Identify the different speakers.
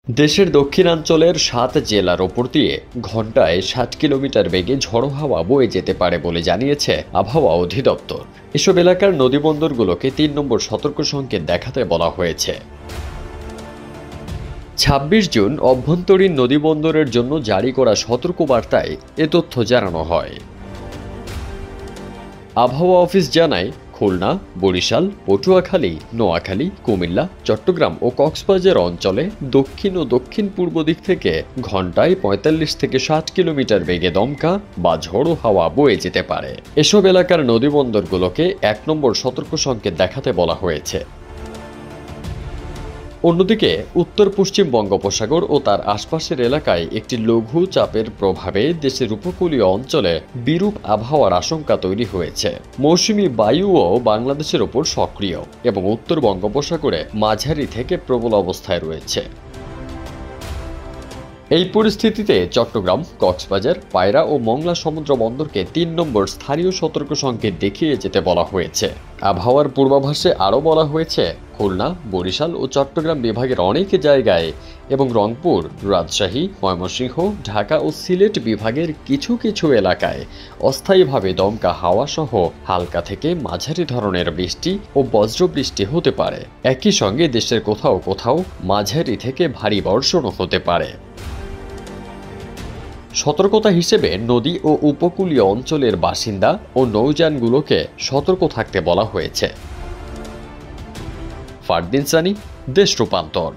Speaker 1: দেশের দক্ষিণাঞ্চলের ৭ জেলার ওপর দিয়ে ঘন্টায় ৬০ কিলোমিটার বেগে ঝড়ো হাওয়া বয়ে যেতে পারে বলে জানিয়েছে আবহাওয়া অধিদপ্তর। এসব এলাকার নদীবন্দরগুলোকে ৩ নম্বর সতর্ক সংকেত দেখাতে বলা হয়েছে। ২৬ জুন অভ্যন্তরীণ নদীবন্দরের জন্য জারি করা সতর্কবার্তায় এ তথ্য জানানো হয়। আবহাওয়া অফিস জানায়, খুলনা, বরিশাল, পটুয়াখালী, নোয়াখালী, কুমিল্লা, চট্টগ্রাম ও কক্সবাজার অঞ্চলে দক্ষিণ ও দক্ষিণ পূর্ব দিক থেকে ঘন্টায় ৪৫ থেকে ৬০ কিলোমিটার বেগে দমকা বা ঝড়ো হাওয়া বয়ে যেতে পারে। এসব এলাকার নদীবন্দরগুলোকে ১ নম্বর সতর্ক সংকেত দেখাতে বলা হয়েছে। অন্যদিকে উত্তর পশ্চিম বঙ্গোপসাগর ও তার আশপাশের এলাকায় একটি লঘু চাপের প্রভাবে দেশের উপকূলীয় অঞ্চলে বিরূপ আবহাওয়ার আশঙ্কা তৈরি হয়েছে। মৌসুমী বায়ুও বাংলাদেশের ওপর সক্রিয় এবং উত্তর বঙ্গোপসাগরে মাঝারি থেকে প্রবল অবস্থায় রয়েছে। এই পরিস্থিতিতে চট্টগ্রাম, কক্সবাজার, পায়রা ও মংলা সমুদ্র বন্দরকে ৩ নম্বর স্থানীয় সতর্ক সংকেত দেখিয়ে যেতে বলা হয়েছে। আবহাওয়ার পূর্বাভাসে আরও বলা হয়েছে, খুলনা, বরিশাল ও চট্টগ্রাম বিভাগের অনেক জায়গায় এবং রংপুর, রাজশাহী, ময়মনসিংহ, ঢাকা ও সিলেট বিভাগের কিছু কিছু এলাকায় অস্থায়ীভাবে দমকা হাওয়া সহ হালকা থেকে মাঝারি ধরনের বৃষ্টি ও বজ্রবৃষ্টি হতে পারে। একই সঙ্গে দেশের কোথাও কোথাও মাঝারি থেকে ভারী বর্ষণও হতে পারে। সতর্কতা হিসেবে নদী ও উপকূলীয় অঞ্চলের বাসিন্দা ও নৌযানগুলোকে সতর্ক থাকতে বলা হয়েছে। ফারদিন সানি, দেশ রূপান্তর।